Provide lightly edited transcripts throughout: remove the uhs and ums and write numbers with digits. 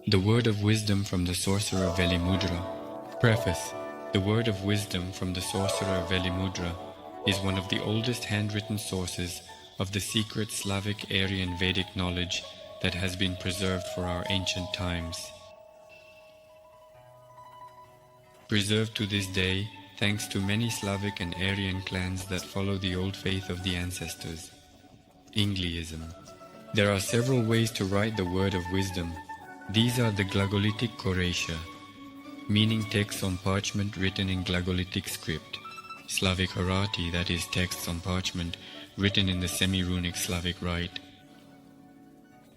The Word of Wisdom from the Sorcerer Velimudr. Preface. The Word of Wisdom from the Sorcerer Velimudr is one of the oldest handwritten sources of the secret Slavic Aryan Vedic knowledge that has been preserved for our ancient times. Preserved to this day thanks to many Slavic and Aryan clans that follow the old faith of the ancestors. Yngliizm. There are several ways to write the Word of Wisdom. These are the glagolitic Khoratia, meaning texts on parchment written in glagolitic script, Slavic Harati, that is texts on parchment written in the semi-runic Slavic rite,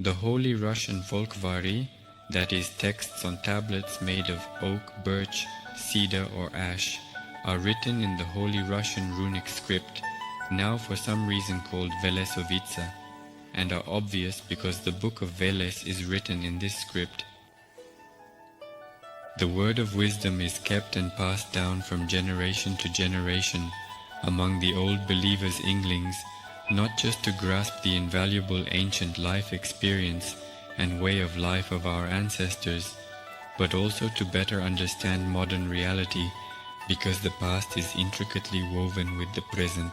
the Holy Russian Folkvari, that is texts on tablets made of oak, birch, cedar or ash, are written in the Holy Russian runic script, now for some reason called Velesovitsa, and are obvious because the Book of Veles is written in this script. The Word of Wisdom is kept and passed down from generation to generation among the old believers Inglings, not just to grasp the invaluable ancient life experience and way of life of our ancestors, but also to better understand modern reality, because the past is intricately woven with the present,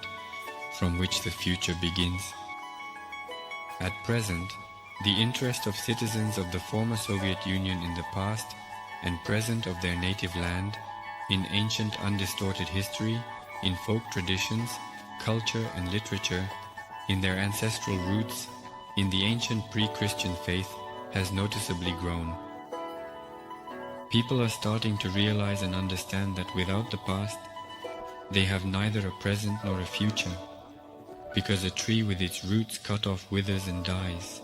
from which the future begins. At present, the interest of citizens of the former Soviet Union in the past and present of their native land, in ancient undistorted history, in folk traditions, culture and literature, in their ancestral roots, in the ancient pre-Christian faith, has noticeably grown. People are starting to realize and understand that without the past, they have neither a present nor a future, because a tree with its roots cut off withers and dies,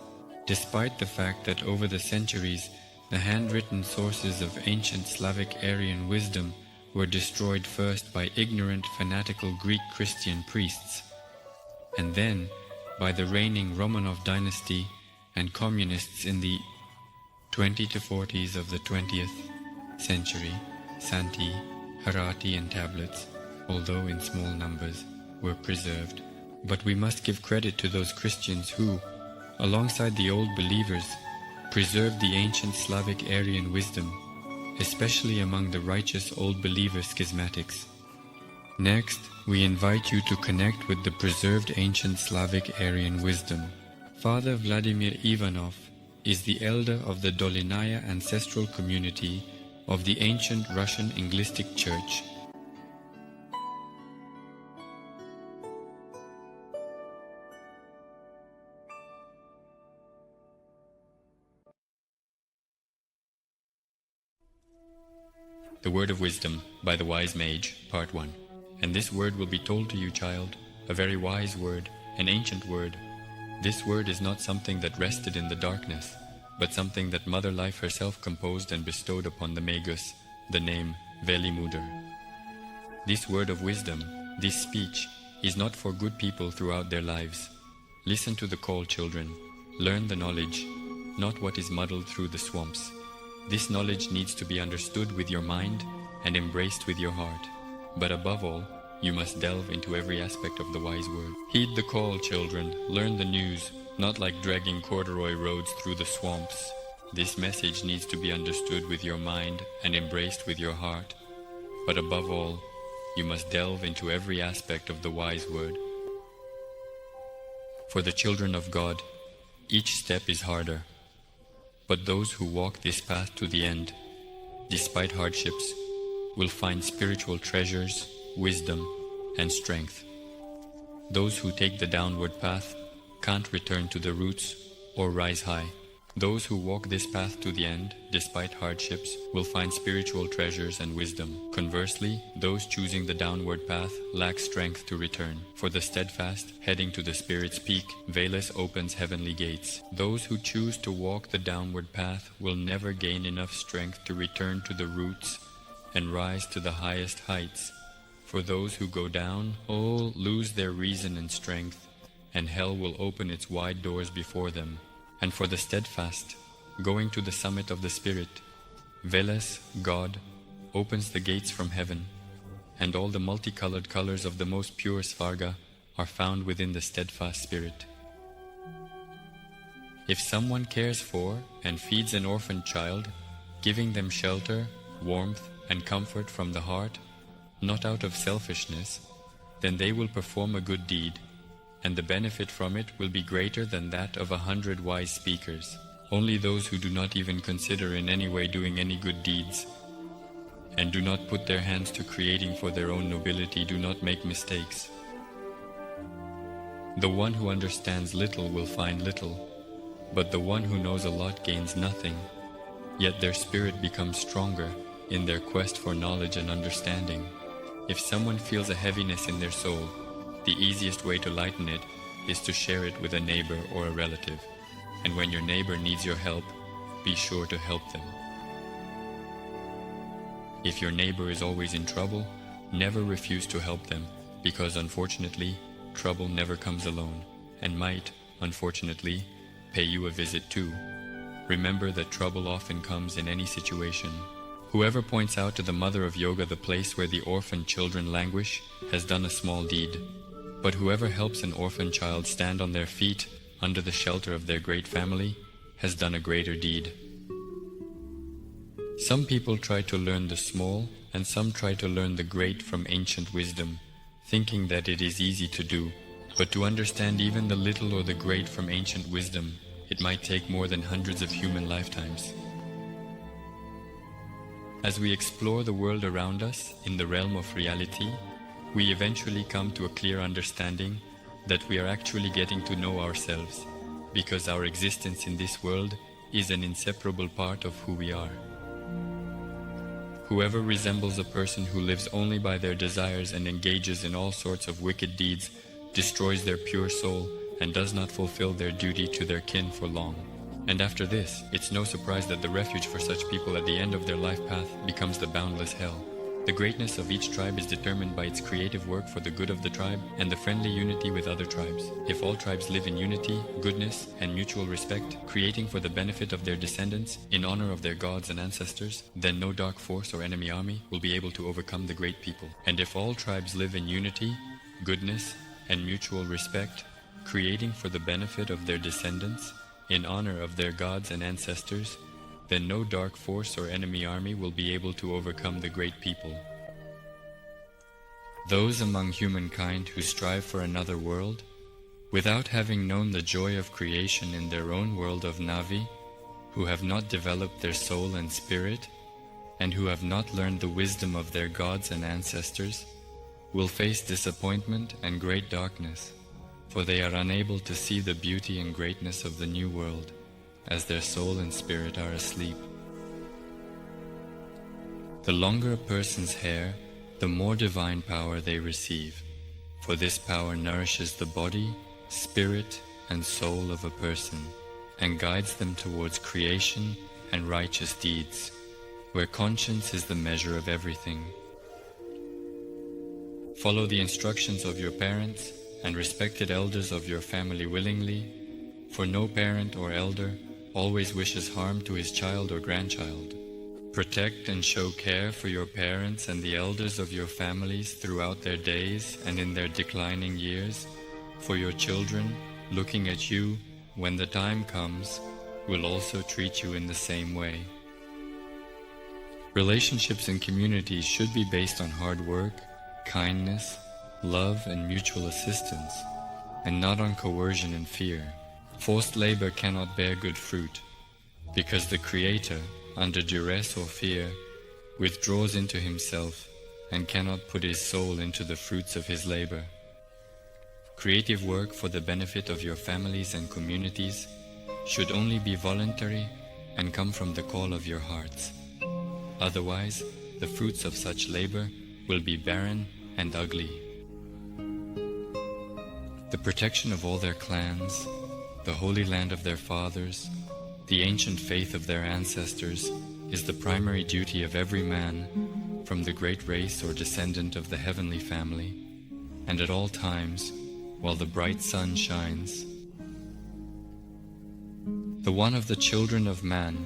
despite the fact that over the centuries the handwritten sources of ancient Slavic Aryan wisdom were destroyed first by ignorant fanatical Greek Christian priests, and then by the reigning Romanov dynasty and communists in the 20 to 40s of the 20th century. Santi, Harati and tablets, although in small numbers, were preserved. But we must give credit to those Christians who, alongside the old believers, preserved the ancient Slavic Aryan wisdom, especially among the righteous old believer schismatics. Next, we invite you to connect with the preserved ancient Slavic Aryan wisdom. Father Vladimir Ivanov is the elder of the Dolinaya ancestral community of the ancient Russian Inglistic Church. The Word of Wisdom by the Wise Mage, Part 1. And this word will be told to you, child, a very wise word, an ancient word. This word is not something that rested in the darkness, but something that Mother Life herself composed and bestowed upon the Magus, the name Velimudr. This word of wisdom, this speech, is not for good people throughout their lives. Listen to the call, children. Learn the knowledge, not what is muddled through the swamps. This knowledge needs to be understood with your mind and embraced with your heart. But above all, you must delve into every aspect of the wise word. Heed the call, children. Learn the news, not like dragging corduroy roads through the swamps. This message needs to be understood with your mind and embraced with your heart. But above all, you must delve into every aspect of the wise word. For the children of God, each step is harder. But those who walk this path to the end, despite hardships, will find spiritual treasures, wisdom, and strength. Those who take the downward path can't return to the roots or rise high. Those who walk this path to the end, despite hardships, will find spiritual treasures and wisdom. Conversely, those choosing the downward path lack strength to return. For the steadfast, heading to the Spirit's peak, Veles opens heavenly gates. Those who choose to walk the downward path will never gain enough strength to return to the roots and rise to the highest heights. For those who go down, all lose their reason and strength, and hell will open its wide doors before them. And for the steadfast, going to the summit of the Spirit, Veles, God, opens the gates from heaven, and all the multicolored colors of the most pure Svarga are found within the steadfast spirit. If someone cares for and feeds an orphan child, giving them shelter, warmth, and comfort from the heart, not out of selfishness, then they will perform a good deed, and the benefit from it will be greater than that of 100 wise speakers. Only those who do not even consider in any way doing any good deeds, and do not put their hands to creating for their own nobility, do not make mistakes. The one who understands little will find little, but the one who knows a lot gains nothing, yet their spirit becomes stronger in their quest for knowledge and understanding. If someone feels a heaviness in their soul, the easiest way to lighten it is to share it with a neighbor or a relative. And when your neighbor needs your help, be sure to help them. If your neighbor is always in trouble, never refuse to help them, because unfortunately, trouble never comes alone, and might, unfortunately, pay you a visit too. Remember that trouble often comes in any situation. Whoever points out to the mother of yoga the place where the orphan children languish has done a small deed. But whoever helps an orphan child stand on their feet under the shelter of their great family has done a greater deed. Some people try to learn the small, and some try to learn the great from ancient wisdom, thinking that it is easy to do. But to understand even the little or the great from ancient wisdom, it might take more than hundreds of human lifetimes. As we explore the world around us in the realm of reality, we eventually come to a clear understanding that we are actually getting to know ourselves, because our existence in this world is an inseparable part of who we are. Whoever resembles a person who lives only by their desires and engages in all sorts of wicked deeds destroys their pure soul and does not fulfill their duty to their kin for long. And after this, it's no surprise that the refuge for such people at the end of their life path becomes the boundless hell. The greatness of each tribe is determined by its creative work for the good of the tribe and the friendly unity with other tribes. If all tribes live in unity, goodness, and mutual respect, creating for the benefit of their descendants, in honor of their gods and ancestors, then no dark force or enemy army will be able to overcome the great people. And if all tribes live in unity, goodness, and mutual respect, creating for the benefit of their descendants, in honor of their gods and ancestors, then no dark force or enemy army will be able to overcome the great people. Those among humankind who strive for another world, without having known the joy of creation in their own world of Navi, who have not developed their soul and spirit, and who have not learned the wisdom of their gods and ancestors, will face disappointment and great darkness, for they are unable to see the beauty and greatness of the new world, as their soul and spirit are asleep. The longer a person's hair, the more divine power they receive, for this power nourishes the body, spirit, and soul of a person, and guides them towards creation and righteous deeds, where conscience is the measure of everything. Follow the instructions of your parents and respected elders of your family willingly, for no parent or elder always wishes harm to his child or grandchild. Protect and show care for your parents and the elders of your families throughout their days and in their declining years, for your children, looking at you when the time comes, will also treat you in the same way. Relationships in communities should be based on hard work, kindness, love, and mutual assistance, and not on coercion and fear. Forced labor cannot bear good fruit, because the Creator, under duress or fear, withdraws into himself and cannot put his soul into the fruits of his labor. Creative work for the benefit of your families and communities should only be voluntary and come from the call of your hearts. Otherwise, the fruits of such labor will be barren and ugly. The protection of all their clans, the holy land of their fathers, the ancient faith of their ancestors is the primary duty of every man from the great race or descendant of the heavenly family, and at all times, while the bright sun shines. The one of the children of man,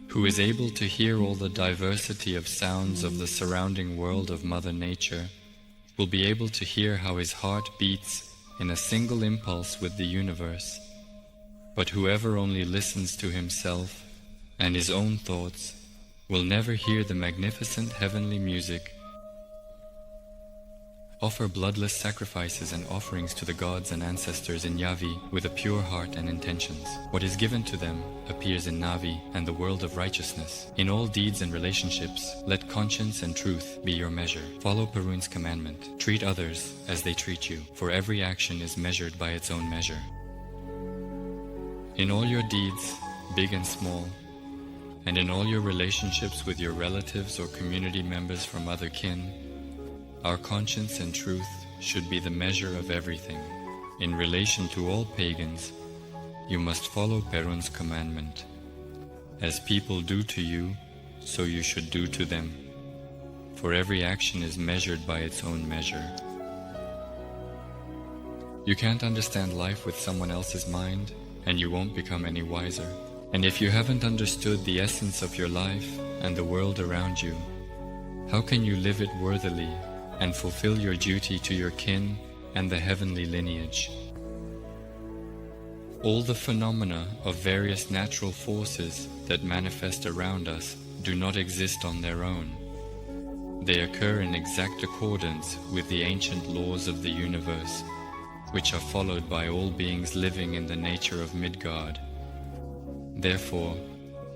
who is able to hear all the diversity of sounds of the surrounding world of Mother Nature, will be able to hear how his heart beats in a single impulse with the universe. But whoever only listens to himself and his own thoughts will never hear the magnificent heavenly music. Offer bloodless sacrifices and offerings to the gods and ancestors in Yavi with a pure heart and intentions. What is given to them appears in Navi and the world of righteousness. In all deeds and relationships, let conscience and truth be your measure. Follow Perun's commandment. Treat others as they treat you, for every action is measured by its own measure. In all your deeds, big and small, and in all your relationships with your relatives or community members from other kin, our conscience and truth should be the measure of everything. In relation to all pagans, you must follow Perun's commandment. As people do to you, so you should do to them, for every action is measured by its own measure. You can't understand life with someone else's mind, and you won't become any wiser. And if you haven't understood the essence of your life and the world around you, how can you live it worthily and fulfill your duty to your kin and the heavenly lineage? All the phenomena of various natural forces that manifest around us do not exist on their own. They occur in exact accordance with the ancient laws of the universe, which are followed by all beings living in the nature of Midgard. Therefore,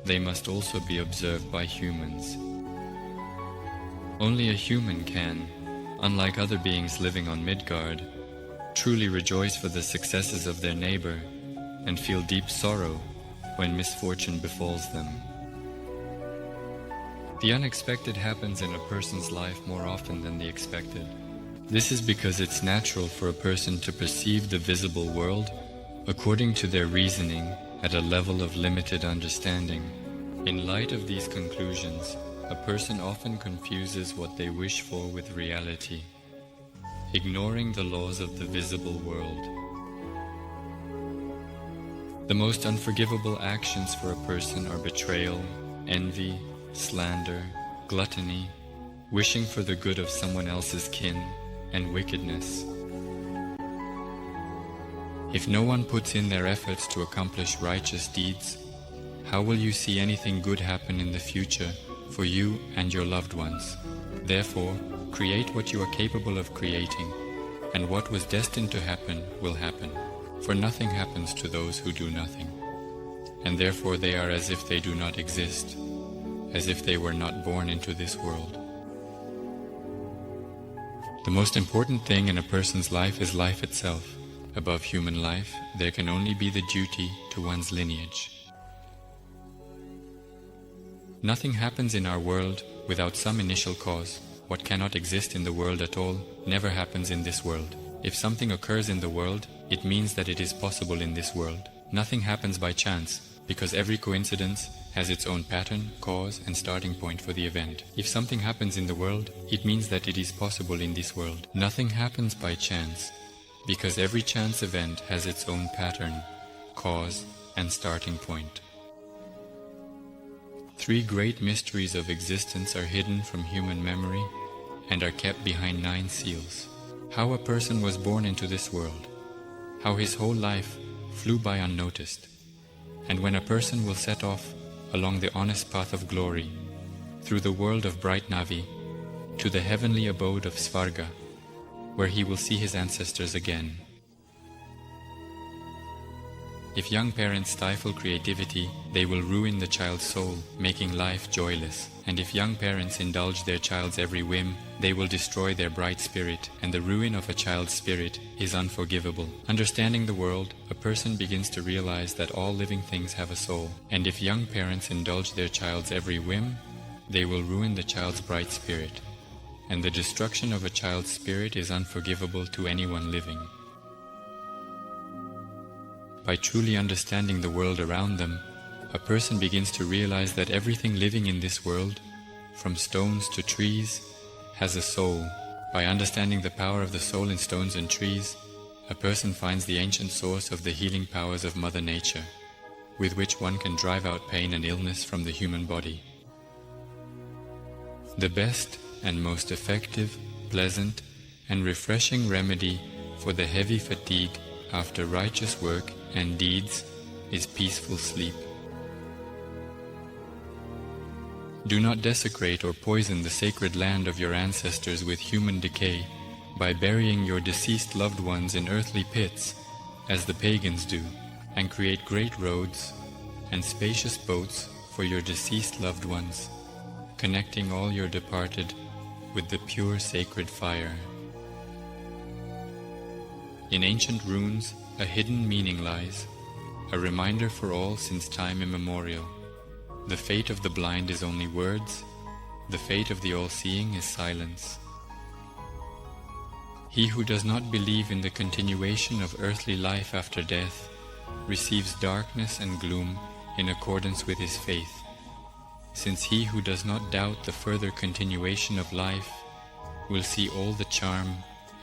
they must also be observed by humans. Only a human can, unlike other beings living on Midgard, truly rejoice for the successes of their neighbor and feel deep sorrow when misfortune befalls them. The unexpected happens in a person's life more often than the expected. This is because it's natural for a person to perceive the visible world according to their reasoning at a level of limited understanding. In light of these conclusions, a person often confuses what they wish for with reality, ignoring the laws of the visible world. The most unforgivable actions for a person are betrayal, envy, slander, gluttony, wishing for the good of someone else's kin, and wickedness. If no one puts in their efforts to accomplish righteous deeds, how will you see anything good happen in the future for you and your loved ones? Therefore, create what you are capable of creating, and what was destined to happen will happen. For nothing happens to those who do nothing, and therefore they are as if they do not exist, as if they were not born into this world. The most important thing in a person's life is life itself. Above human life, there can only be the duty to one's lineage. Nothing happens in our world without some initial cause. What cannot exist in the world at all never happens in this world. If something occurs in the world, it means that it is possible in this world. Nothing happens by chance, because every coincidence has its own pattern, cause, and starting point for the event. If something happens in the world, it means that it is possible in this world. Nothing happens by chance, because every chance event has its own pattern, cause, and starting point. Three great mysteries of existence are hidden from human memory and are kept behind 9 seals. How a person was born into this world, how his whole life flew by unnoticed, and when a person will set off along the honest path of glory, through the world of bright Navi, to the heavenly abode of Svarga, where he will see his ancestors again. If young parents stifle creativity, they will ruin the child's soul, making life joyless. And if young parents indulge their child's every whim, they will destroy their bright spirit, and the ruin of a child's spirit is unforgivable. Understanding the world, a person begins to realize that all living things have a soul. And if young parents indulge their child's every whim, they will ruin the child's bright spirit. And the destruction of a child's spirit is unforgivable to anyone living. By truly understanding the world around them, a person begins to realize that everything living in this world, from stones to trees, has a soul. By understanding the power of the soul in stones and trees, a person finds the ancient source of the healing powers of Mother Nature, with which one can drive out pain and illness from the human body. The best and most effective, pleasant, and refreshing remedy for the heavy fatigue after righteous work and deeds is peaceful sleep. Do not desecrate or poison the sacred land of your ancestors with human decay by burying your deceased loved ones in earthly pits, as the pagans do, and create great roads and spacious boats for your deceased loved ones, connecting all your departed with the pure sacred fire. In ancient runes, a hidden meaning lies, a reminder for all since time immemorial. The fate of the blind is only words, the fate of the all-seeing is silence. He who does not believe in the continuation of earthly life after death receives darkness and gloom in accordance with his faith, since he who does not doubt the further continuation of life will see all the charm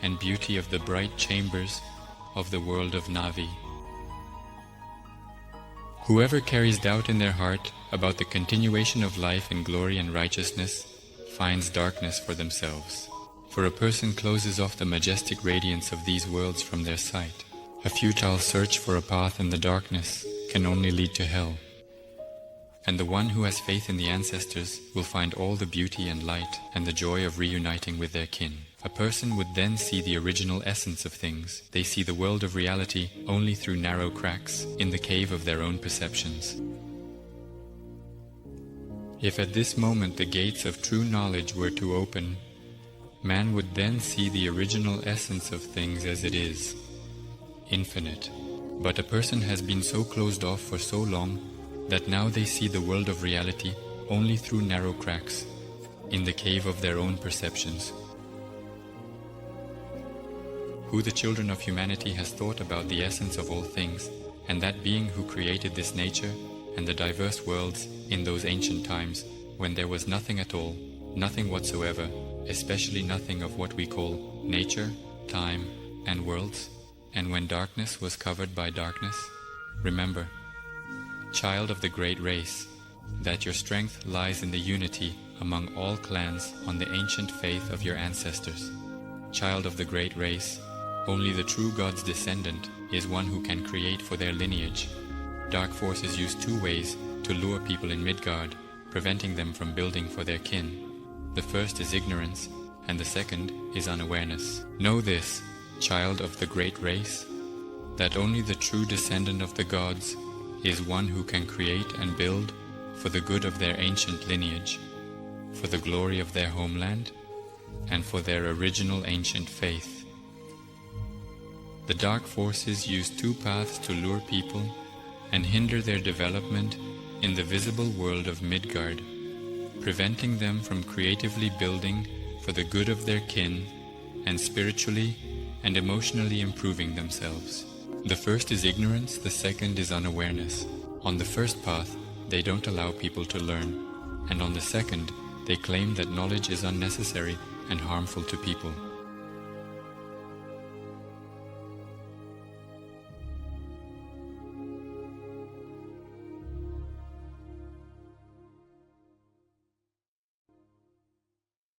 and beauty of the bright chambers of the world of Navi. Whoever carries doubt in their heart about the continuation of life in glory and righteousness finds darkness for themselves. For a person closes off the majestic radiance of these worlds from their sight. A futile search for a path in the darkness can only lead to hell. And the one who has faith in the ancestors will find all the beauty and light and the joy of reuniting with their kin. A person would then see the original essence of things. They see the world of reality only through narrow cracks in the cave of their own perceptions. If at this moment the gates of true knowledge were to open, man would then see the original essence of things as it is, infinite. But a person has been so closed off for so long that now they see the world of reality only through narrow cracks in the cave of their own perceptions. Who the children of humanity has thought about the essence of all things, and that being who created this nature and the diverse worlds in those ancient times when there was nothing at all, nothing whatsoever, especially nothing of what we call nature, time, and worlds, and when darkness was covered by darkness? Remember, child of the great race, that your strength lies in the unity among all clans on the ancient faith of your ancestors. Child of the great race, only the true God's descendant is one who can create for their lineage. Dark forces use two ways to lure people in Midgard, preventing them from building for their kin. The first is ignorance, and the second is unawareness. Know this, child of the great race, that only the true descendant of the gods is one who can create and build for the good of their ancient lineage, for the glory of their homeland, and for their original ancient faith. The dark forces use two paths to lure people and hinder their development in the visible world of Midgard, preventing them from creatively building for the good of their kin and spiritually and emotionally improving themselves. The first is ignorance, the second is unawareness. On the first path, they don't allow people to learn, and on the second, they claim that knowledge is unnecessary and harmful to people.